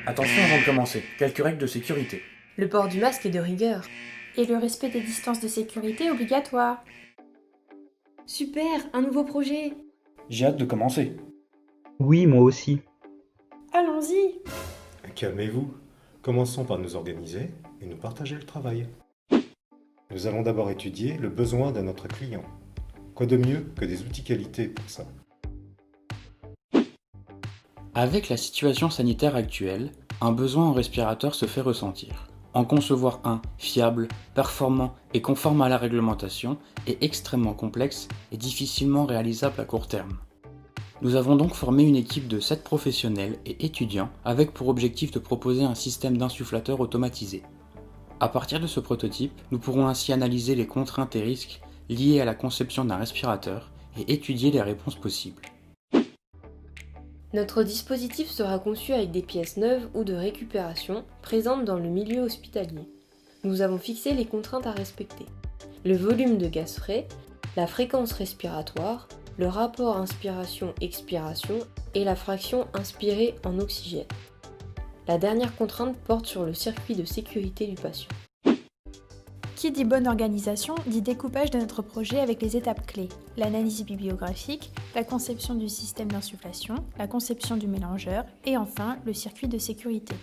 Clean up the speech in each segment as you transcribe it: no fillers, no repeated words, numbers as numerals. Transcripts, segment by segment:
Attention avant de commencer, quelques règles de sécurité. Le port du masque est de rigueur. Et le respect des distances de sécurité obligatoire. Super, un nouveau projet. J'ai hâte de commencer. Oui, moi aussi. Allons-y. Calmez-vous. Commençons par nous organiser et nous partager le travail. Nous allons d'abord étudier le besoin de notre client. Quoi de mieux que des outils qualité pour ça? Avec la situation sanitaire actuelle, un besoin en respirateur se fait ressentir. En concevoir un fiable, performant et conforme à la réglementation est extrêmement complexe et difficilement réalisable à court terme. Nous avons donc formé une équipe de 7 professionnels et étudiants avec pour objectif de proposer un système d'insufflateur automatisé. À partir de ce prototype, nous pourrons ainsi analyser les contraintes et risques liés à la conception d'un respirateur et étudier les réponses possibles. Notre dispositif sera conçu avec des pièces neuves ou de récupération présentes dans le milieu hospitalier. Nous avons fixé les contraintes à respecter. Le volume de gaz frais, la fréquence respiratoire, le rapport inspiration-expiration et la fraction inspirée en oxygène. La dernière contrainte porte sur le circuit de sécurité du patient. Qui dit bonne organisation dit découpage de notre projet avec les étapes clés, l'analyse bibliographique, la conception du système d'insufflation, la conception du mélangeur et enfin le circuit de sécurité.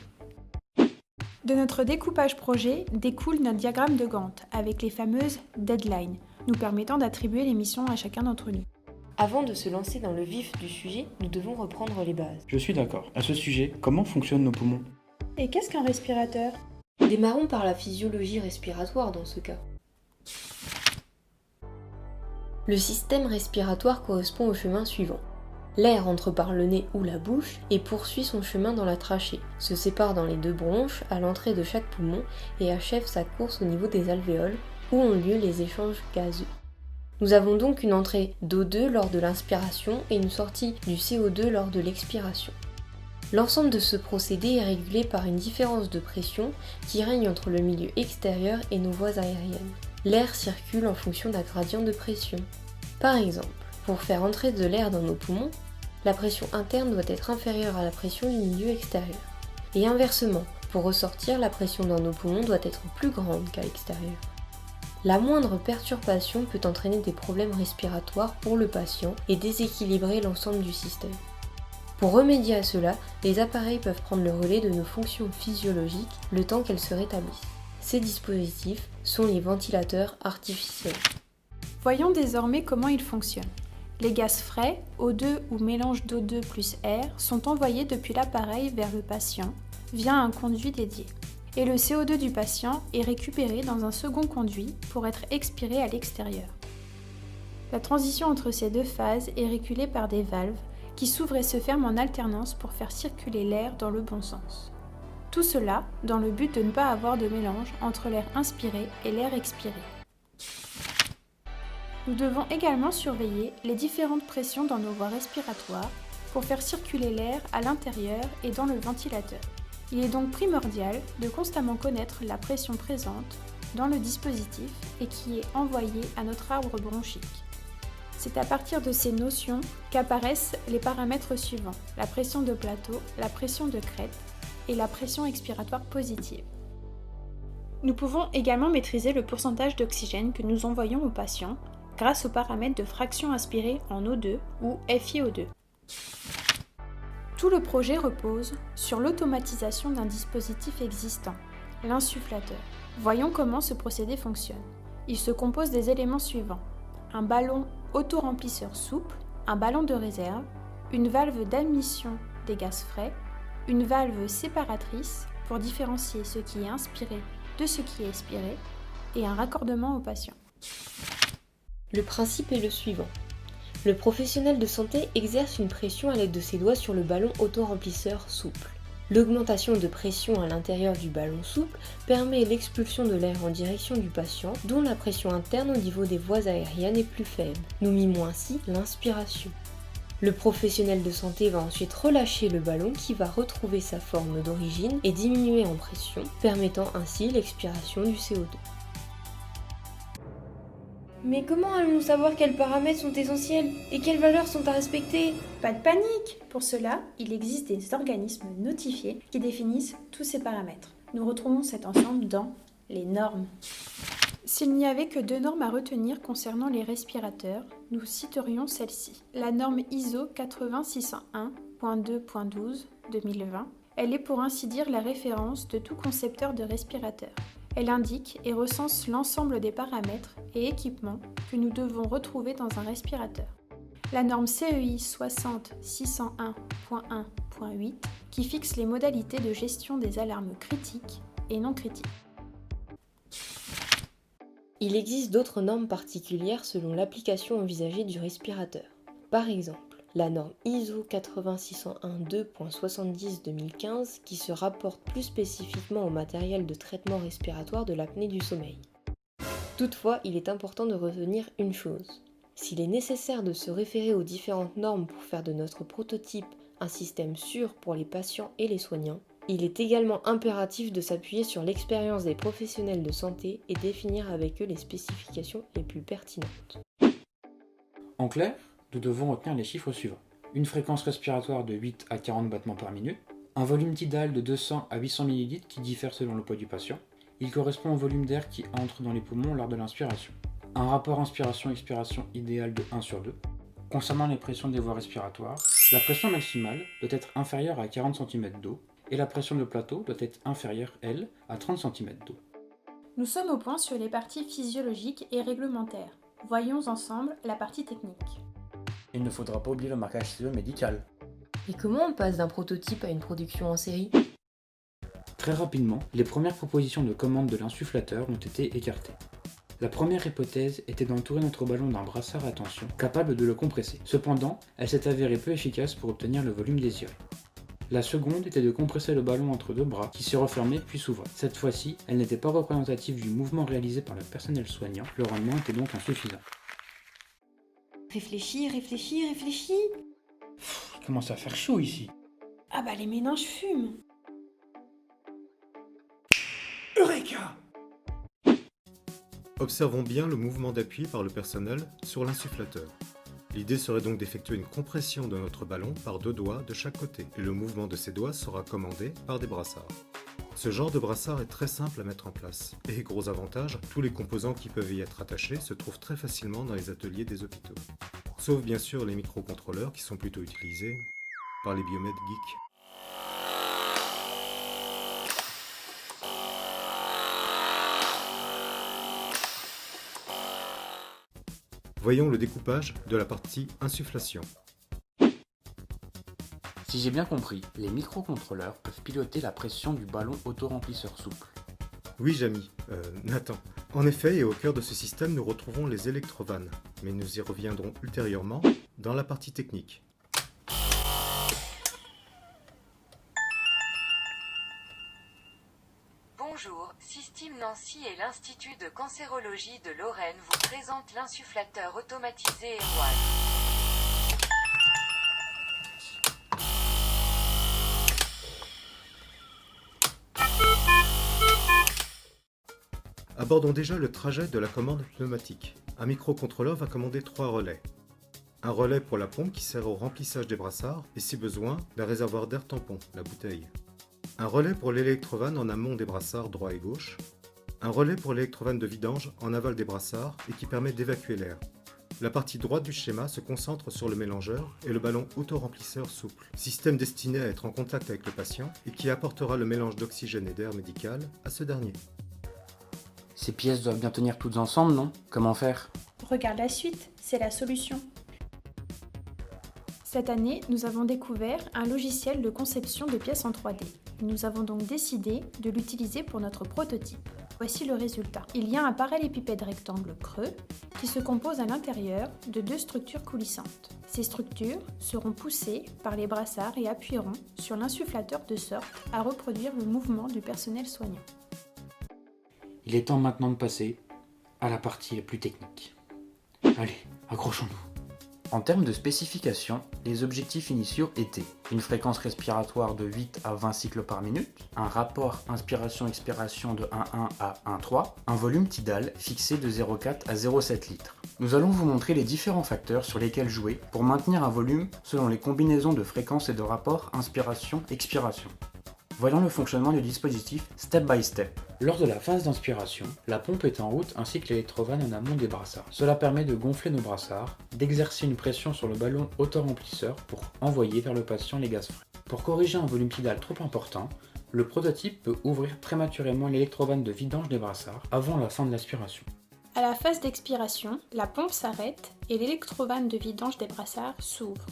De notre découpage projet découle notre diagramme de Gantt avec les fameuses deadlines, nous permettant d'attribuer les missions à chacun d'entre nous. Avant de se lancer dans le vif du sujet, nous devons reprendre les bases. Je suis d'accord. À ce sujet, comment fonctionnent nos poumons? Et qu'est-ce qu'un respirateur ? Démarrons par la physiologie respiratoire dans ce cas. Le système respiratoire correspond au chemin suivant. L'air entre par le nez ou la bouche et poursuit son chemin dans la trachée, se sépare dans les 2 bronches à l'entrée de chaque poumon et achève sa course au niveau des alvéoles où ont lieu les échanges gazeux. Nous avons donc une entrée d'O2 lors de l'inspiration et une sortie du CO2 lors de l'expiration. L'ensemble de ce procédé est régulé par une différence de pression qui règne entre le milieu extérieur et nos voies aériennes. L'air circule en fonction d'un gradient de pression. Par exemple, pour faire entrer de l'air dans nos poumons, la pression interne doit être inférieure à la pression du milieu extérieur. Et inversement, pour ressortir, la pression dans nos poumons doit être plus grande qu'à l'extérieur. La moindre perturbation peut entraîner des problèmes respiratoires pour le patient et déséquilibrer l'ensemble du système. Pour remédier à cela, les appareils peuvent prendre le relais de nos fonctions physiologiques le temps qu'elles se rétablissent. Ces dispositifs sont les ventilateurs artificiels. Voyons désormais comment ils fonctionnent. Les gaz frais, O2 ou mélange d'O2 plus air, sont envoyés depuis l'appareil vers le patient via un conduit dédié. Et le CO2 du patient est récupéré dans un second conduit pour être expiré à l'extérieur. La transition entre ces 2 phases est régulée par des valves qui s'ouvrent et se ferment en alternance pour faire circuler l'air dans le bon sens. Tout cela dans le but de ne pas avoir de mélange entre l'air inspiré et l'air expiré. Nous devons également surveiller les différentes pressions dans nos voies respiratoires pour faire circuler l'air à l'intérieur et dans le ventilateur. Il est donc primordial de constamment connaître la pression présente dans le dispositif et qui est envoyée à notre arbre bronchique. C'est à partir de ces notions qu'apparaissent les paramètres suivants, la pression de plateau, la pression de crête et la pression expiratoire positive. Nous pouvons également maîtriser le pourcentage d'oxygène que nous envoyons au patient grâce au paramètre de fraction inspirée en O2 ou FiO2. Tout le projet repose sur l'automatisation d'un dispositif existant, l'insufflateur. Voyons comment ce procédé fonctionne. Il se compose des éléments suivants. Un ballon auto-remplisseur souple, un ballon de réserve, une valve d'admission des gaz frais, une valve séparatrice pour différencier ce qui est inspiré de ce qui est expiré et un raccordement au patient. Le principe est le suivant. Le professionnel de santé exerce une pression à l'aide de ses doigts sur le ballon auto-remplisseur souple. L'augmentation de pression à l'intérieur du ballon souple permet l'expulsion de l'air en direction du patient, dont la pression interne au niveau des voies aériennes est plus faible. Nous mimons ainsi l'inspiration. Le professionnel de santé va ensuite relâcher le ballon qui va retrouver sa forme d'origine et diminuer en pression, permettant ainsi l'expiration du CO2. Mais comment allons-nous savoir quels paramètres sont essentiels et quelles valeurs sont à respecter? Pas de panique! Pour cela, il existe des organismes notifiés qui définissent tous ces paramètres. Nous retrouvons cet ensemble dans les normes. S'il n'y avait que 2 normes à retenir concernant les respirateurs, nous citerions celle-ci. La norme ISO 80601.2.12 2020, elle est pour ainsi dire la référence de tout concepteur de respirateur. Elle indique et recense l'ensemble des paramètres et équipements que nous devons retrouver dans un respirateur. La norme CEI 60601.1.8 qui fixe les modalités de gestion des alarmes critiques et non critiques. Il existe d'autres normes particulières selon l'application envisagée du respirateur. Par exemple, la norme ISO 80612.70-2015 qui se rapporte plus spécifiquement au matériel de traitement respiratoire de l'apnée du sommeil. Toutefois, il est important de retenir une chose. S'il est nécessaire de se référer aux différentes normes pour faire de notre prototype un système sûr pour les patients et les soignants, il est également impératif de s'appuyer sur l'expérience des professionnels de santé et définir avec eux les spécifications les plus pertinentes. En clair, nous devons retenir les chiffres suivants. Une fréquence respiratoire de 8 à 40 battements par minute, un volume tidal de 200 à 800 ml qui diffère selon le poids du patient. Il correspond au volume d'air qui entre dans les poumons lors de l'inspiration. Un rapport inspiration-expiration idéal de 1/2. Concernant les pressions des voies respiratoires, la pression maximale doit être inférieure à 40 cm d'eau et la pression de plateau doit être inférieure, elle, à 30 cm d'eau. Nous sommes au point sur les parties physiologiques et réglementaires. Voyons ensemble la partie technique. Il ne faudra pas oublier le marquage CE médical. Et comment on passe d'un prototype à une production en série? Très rapidement, les premières propositions de commande de l'insufflateur ont été écartées. La première hypothèse était d'entourer notre ballon d'un brassard à tension capable de le compresser. Cependant, elle s'est avérée peu efficace pour obtenir le volume désiré. La seconde était de compresser le ballon entre 2 bras qui se refermaient puis s'ouvraient. Cette fois-ci, elle n'était pas représentative du mouvement réalisé par le personnel soignant, le rendement était donc insuffisant. Réfléchis. Il commence à faire chaud ici. Ah bah les méninges fument! Eureka! Observons bien le mouvement d'appui par le personnel sur l'insufflateur. L'idée serait donc d'effectuer une compression de notre ballon par 2 doigts de chaque côté, et le mouvement de ces doigts sera commandé par des brassards. Ce genre de brassard est très simple à mettre en place, et gros avantage, tous les composants qui peuvent y être attachés se trouvent très facilement dans les ateliers des hôpitaux. Sauf bien sûr les microcontrôleurs qui sont plutôt utilisés par les biomèdes geeks. Voyons le découpage de la partie insufflation. Si j'ai bien compris, les microcontrôleurs peuvent piloter la pression du ballon autoremplisseur souple. Oui, Jamy, Nathan. En effet, et au cœur de ce système, nous retrouvons les électrovannes, mais nous y reviendrons ultérieurement dans la partie technique. Bonjour, Système Nancy et l'Institut de cancérologie de Lorraine vous présentent l'insufflateur automatisé Airwall. Abordons déjà le trajet de la commande pneumatique. Un microcontrôleur va commander 3 relais. Un relais pour la pompe qui sert au remplissage des brassards et si besoin, d'un réservoir d'air tampon, la bouteille. Un relais pour l'électrovanne en amont des brassards droit et gauche. Un relais pour l'électrovanne de vidange en aval des brassards et qui permet d'évacuer l'air. La partie droite du schéma se concentre sur le mélangeur et le ballon auto-remplisseur souple, système destiné à être en contact avec le patient et qui apportera le mélange d'oxygène et d'air médical à ce dernier. Ces pièces doivent bien tenir toutes ensemble, non? Comment faire? Regarde la suite, c'est la solution. Cette année, nous avons découvert un logiciel de conception de pièces en 3D. Nous avons donc décidé de l'utiliser pour notre prototype. Voici le résultat. Il y a un parallélépipède rectangle creux qui se compose à l'intérieur de 2 structures coulissantes. Ces structures seront poussées par les brassards et appuieront sur l'insufflateur de sorte à reproduire le mouvement du personnel soignant. Il est temps maintenant de passer à la partie la plus technique. Allez, accrochons-nous. En termes de spécification, les objectifs initiaux étaient une fréquence respiratoire de 8 à 20 cycles par minute, un rapport inspiration-expiration de 1,1 à 1,3, un volume tidal fixé de 0,4 à 0,7 litres. Nous allons vous montrer les différents facteurs sur lesquels jouer pour maintenir un volume selon les combinaisons de fréquences et de rapports inspiration-expiration. Voyons le fonctionnement du dispositif step by step. Lors de la phase d'inspiration, la pompe est en route ainsi que l'électrovanne en amont des brassards. Cela permet de gonfler nos brassards, d'exercer une pression sur le ballon autoremplisseur pour envoyer vers le patient les gaz frais. Pour corriger un volume tidal trop important, le prototype peut ouvrir prématurément l'électrovanne de vidange des brassards avant la fin de l'aspiration. À la phase d'expiration, la pompe s'arrête et l'électrovanne de vidange des brassards s'ouvre.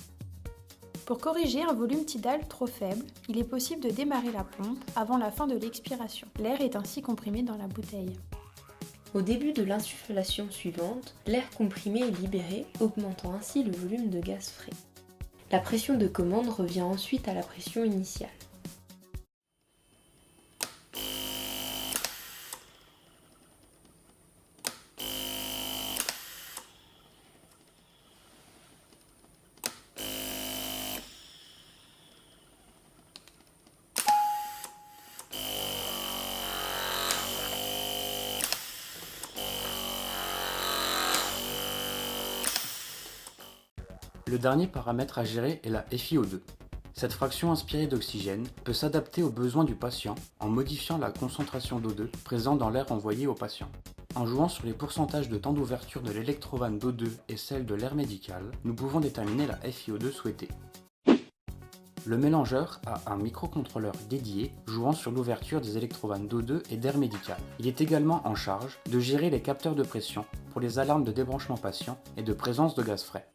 Pour corriger un volume tidal trop faible, il est possible de démarrer la pompe avant la fin de l'expiration. L'air est ainsi comprimé dans la bouteille. Au début de l'insufflation suivante, l'air comprimé est libéré, augmentant ainsi le volume de gaz frais. La pression de commande revient ensuite à la pression initiale. Le dernier paramètre à gérer est la FiO2. Cette fraction inspirée d'oxygène peut s'adapter aux besoins du patient en modifiant la concentration d'O2 présente dans l'air envoyé au patient. En jouant sur les pourcentages de temps d'ouverture de l'électrovanne d'O2 et celle de l'air médical, nous pouvons déterminer la FiO2 souhaitée. Le mélangeur a un microcontrôleur dédié jouant sur l'ouverture des électrovannes d'O2 et d'air médical. Il est également en charge de gérer les capteurs de pression pour les alarmes de débranchement patient et de présence de gaz frais.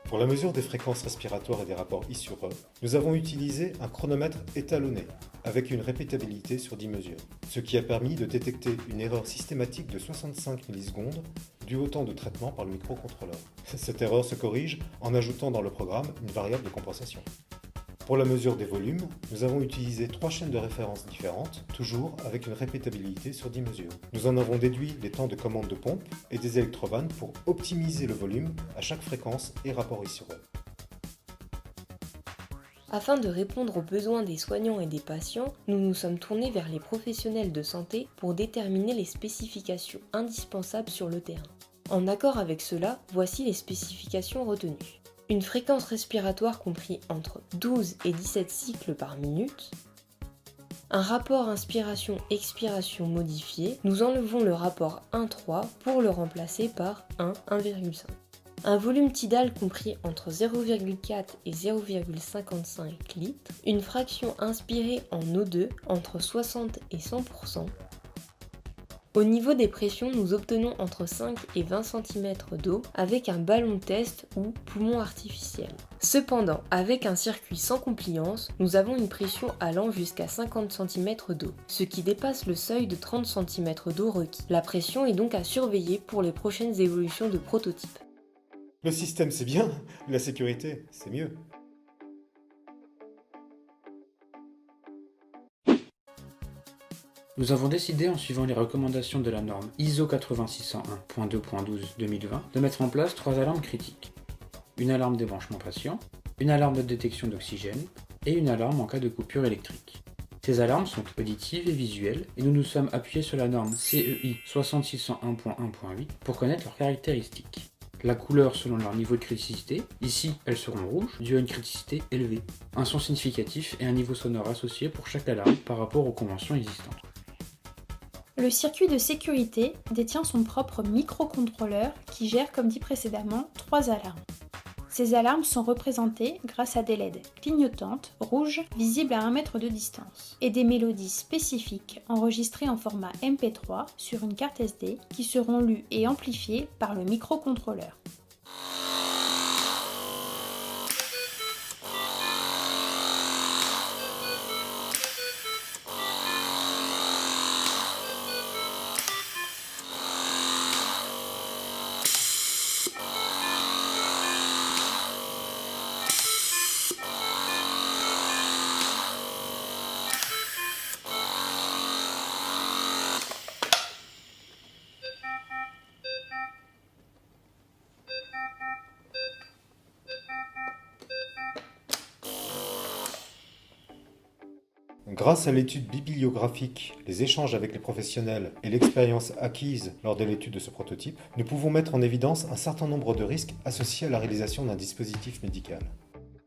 Pour la mesure des fréquences respiratoires et des rapports I sur E, nous avons utilisé un chronomètre étalonné, avec une répétabilité sur 10 mesures, ce qui a permis de détecter une erreur systématique de 65 millisecondes due au temps de traitement par le microcontrôleur. Cette erreur se corrige en ajoutant dans le programme une variable de compensation. Pour la mesure des volumes, nous avons utilisé 3 chaînes de référence différentes, toujours avec une répétabilité sur 10 mesures. Nous en avons déduit les temps de commande de pompe et des électrovannes pour optimiser le volume à chaque fréquence et rapport I sur E. Afin de répondre aux besoins des soignants et des patients, nous nous sommes tournés vers les professionnels de santé pour déterminer les spécifications indispensables sur le terrain. En accord avec cela, voici les spécifications retenues. Une fréquence respiratoire compris entre 12 et 17 cycles par minute, un rapport inspiration-expiration modifié, nous enlevons le rapport 1,3 pour le remplacer par 1,5. Un volume tidal compris entre 0,4 et 0,55 litres, une fraction inspirée en O2 entre 60 et 100%. Au niveau des pressions, nous obtenons entre 5 et 20 cm d'eau avec un ballon test ou poumon artificiel. Cependant, avec un circuit sans compliance, nous avons une pression allant jusqu'à 50 cm d'eau, ce qui dépasse le seuil de 30 cm d'eau requis. La pression est donc à surveiller pour les prochaines évolutions de prototype. Le système c'est bien, la sécurité c'est mieux. Nous avons décidé, en suivant les recommandations de la norme ISO 8601.2.12-2020, de mettre en place 3 alarmes critiques. Une alarme débranchement patient, une alarme de détection d'oxygène et une alarme en cas de coupure électrique. Ces alarmes sont auditives et visuelles et nous nous sommes appuyés sur la norme CEI 6601.1.8 pour connaître leurs caractéristiques. La couleur selon leur niveau de criticité, ici elles seront rouges, dû à une criticité élevée. Un son significatif et un niveau sonore associé pour chaque alarme par rapport aux conventions existantes. Le circuit de sécurité détient son propre microcontrôleur qui gère, comme dit précédemment, 3 alarmes. Ces alarmes sont représentées grâce à des LED clignotantes, rouges, visibles à 1 mètre de distance, et des mélodies spécifiques enregistrées en format MP3 sur une carte SD qui seront lues et amplifiées par le microcontrôleur. Grâce à l'étude bibliographique, les échanges avec les professionnels et l'expérience acquise lors de l'étude de ce prototype, nous pouvons mettre en évidence un certain nombre de risques associés à la réalisation d'un dispositif médical.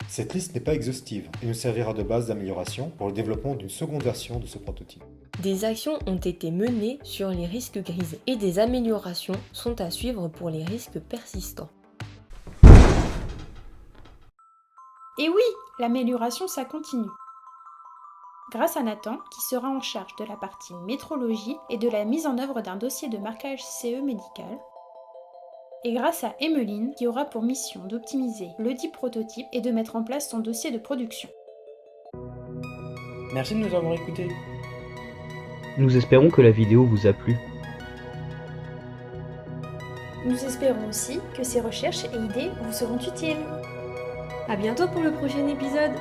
Cette liste n'est pas exhaustive et nous servira de base d'amélioration pour le développement d'une seconde version de ce prototype. Des actions ont été menées sur les risques grisés et des améliorations sont à suivre pour les risques persistants. Et oui, l'amélioration ça continue. Grâce à Nathan, qui sera en charge de la partie métrologie et de la mise en œuvre d'un dossier de marquage CE médical, et grâce à Emmeline, qui aura pour mission d'optimiser le dit prototype et de mettre en place son dossier de production. Merci de nous avoir écoutés. Nous espérons que la vidéo vous a plu. Nous espérons aussi que ces recherches et idées vous seront utiles. À bientôt pour le prochain épisode.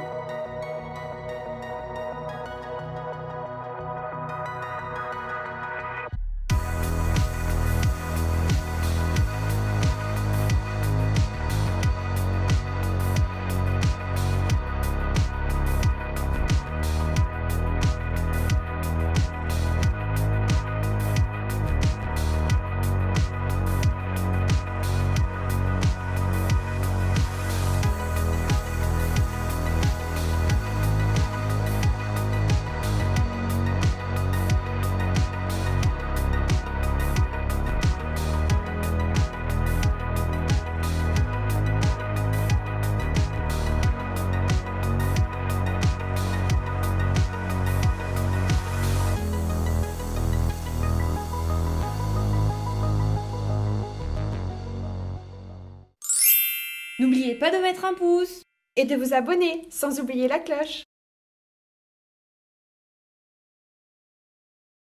N'oubliez pas de mettre un pouce Et de vous abonner, sans oublier la cloche.